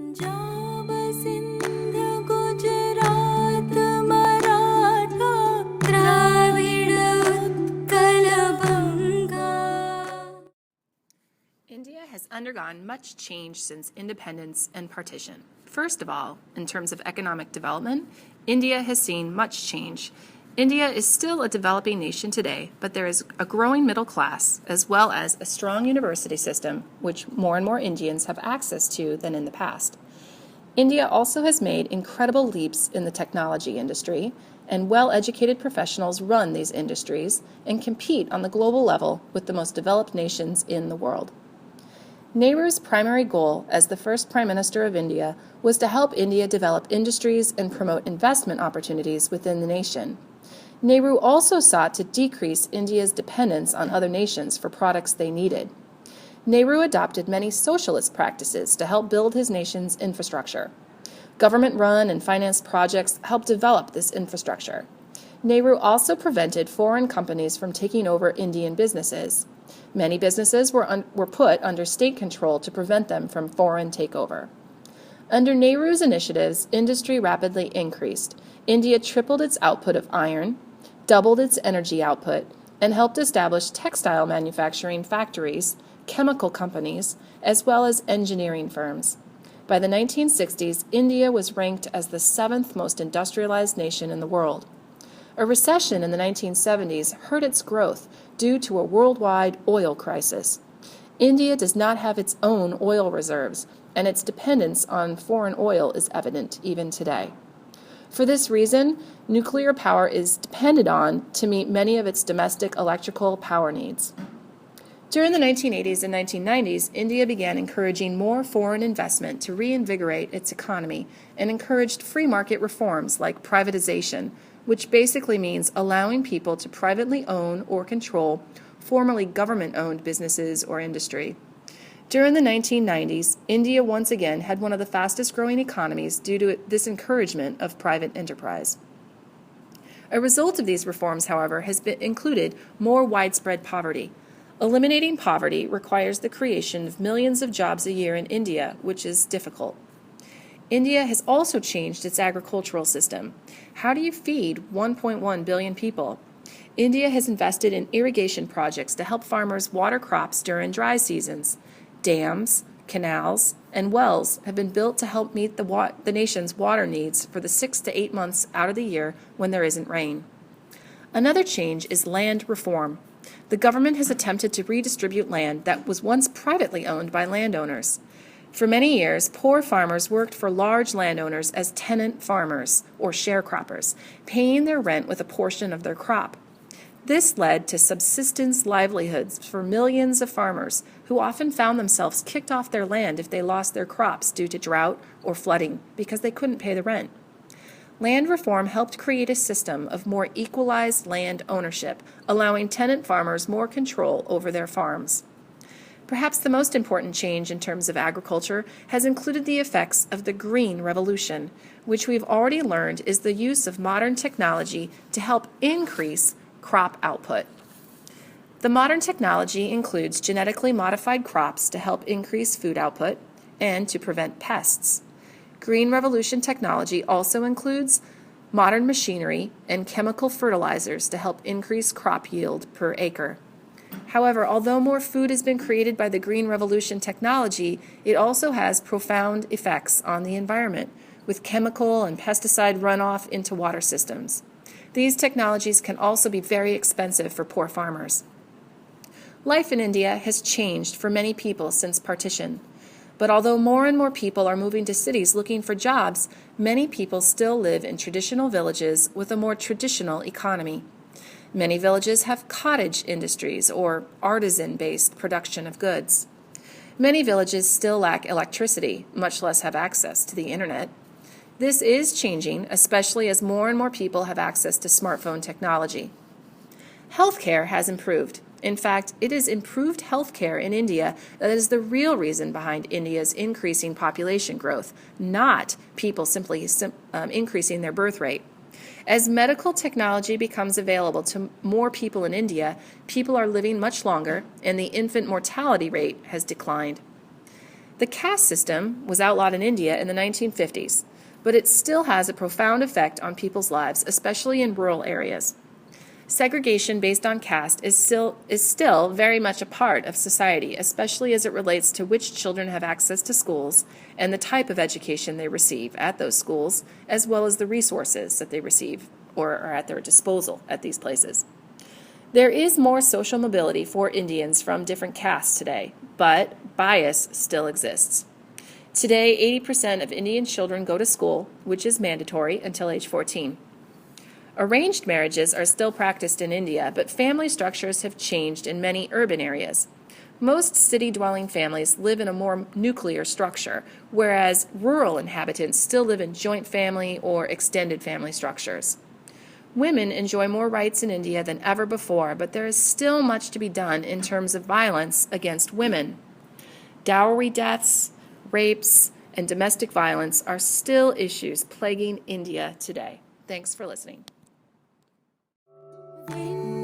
Punjab Sindh Gujarat Maratha Dravida Utkal Banga. India has undergone much change since independence and partition. First of all, in terms of economic development, India has seen much change. India is still a developing nation today, but there is a growing middle class as well as a strong university system, which more and more Indians have access to than in the past. India also has made incredible leaps in the technology industry, and well-educated professionals run these industries and compete on the global level with the most developed nations in the world. Nehru's primary goal as the first Prime Minister of India was to help India develop industries and promote investment opportunities within the nation. Nehru also sought to decrease India's dependence on other nations for products they needed. Nehru adopted many socialist practices to help build his nation's infrastructure. Government-run and financed projects helped develop this infrastructure. Nehru also prevented foreign companies from taking over Indian businesses. Many businesses were put under state control to prevent them from foreign takeover. Under Nehru's initiatives, industry rapidly increased. India tripled its output of iron, doubled its energy output, and helped establish textile manufacturing factories, chemical companies, as well as engineering firms. By the 1960s, India was ranked as the 7th most industrialized nation in the world. A recession in the 1970s hurt its growth due to a worldwide oil crisis. India does not have its own oil reserves, and its dependence on foreign oil is evident even today. For this reason, nuclear power is depended on to meet many of its domestic electrical power needs. During the 1980s and 1990s, India began encouraging more foreign investment to reinvigorate its economy and encouraged free market reforms like privatization, which basically means allowing people to privately own or control formerly government-owned businesses or industry. During the 1990s, India once again had one of the fastest-growing economies due to this encouragement of private enterprise. A result of these reforms, however, has included more widespread poverty. Eliminating poverty requires the creation of millions of jobs a year in India, which is difficult. India has also changed its agricultural system. How do you feed 1.1 billion people? India has invested in irrigation projects to help farmers water crops during dry seasons. Dams, canals, and wells have been built to help meet the nation's water needs for the 6 to 8 months out of the year when there isn't rain. Another change is land reform. The government has attempted to redistribute land that was once privately owned by landowners. For many years, poor farmers worked for large landowners as tenant farmers or sharecroppers, paying their rent with a portion of their crop. This led to subsistence livelihoods for millions of farmers who often found themselves kicked off their land if they lost their crops due to drought or flooding because they couldn't pay the rent. Land reform helped create a system of more equalized land ownership, allowing tenant farmers more control over their farms. Perhaps the most important change in terms of agriculture has included the effects of the Green Revolution, which we've already learned is the use of modern technology to help increase crop output. The modern technology includes genetically modified crops to help increase food output and to prevent pests. Green Revolution technology also includes modern machinery and chemical fertilizers to help increase crop yield per acre. However, although more food has been created by the Green Revolution technology, it also has profound effects on the environment, with chemical and pesticide runoff into water systems. These technologies can also be very expensive for poor farmers. Life in India has changed for many people since partition. But although more and more people are moving to cities looking for jobs, many people still live in traditional villages with a more traditional economy. Many villages have cottage industries or artisan-based production of goods. Many villages still lack electricity, much less have access to the internet. This is changing, especially as more and more people have access to smartphone technology. Healthcare has improved. In fact, it is improved healthcare in India that is the real reason behind India's increasing population growth, not people simply increasing their birth rate. As medical technology becomes available to more people in India, people are living much longer and the infant mortality rate has declined. The caste system was outlawed in India in the 1950s, but it still has a profound effect on people's lives, especially in rural areas. Segregation based on caste is still very much a part of society, especially as it relates to which children have access to schools and the type of education they receive at those schools, as well as the resources that they receive or are at their disposal at these places. There is more social mobility for Indians from different castes today, but bias still exists. Today, 80% of Indian children go to school, which is mandatory until age 14. Arranged marriages are still practiced in India, but family structures have changed in many urban areas. Most city-dwelling families live in a more nuclear structure, whereas rural inhabitants still live in joint family or extended family structures. Women enjoy more rights in India than ever before, but there is still much to be done in terms of violence against women. Dowry deaths, rapes, and domestic violence are still issues plaguing India today. Thanks for listening. When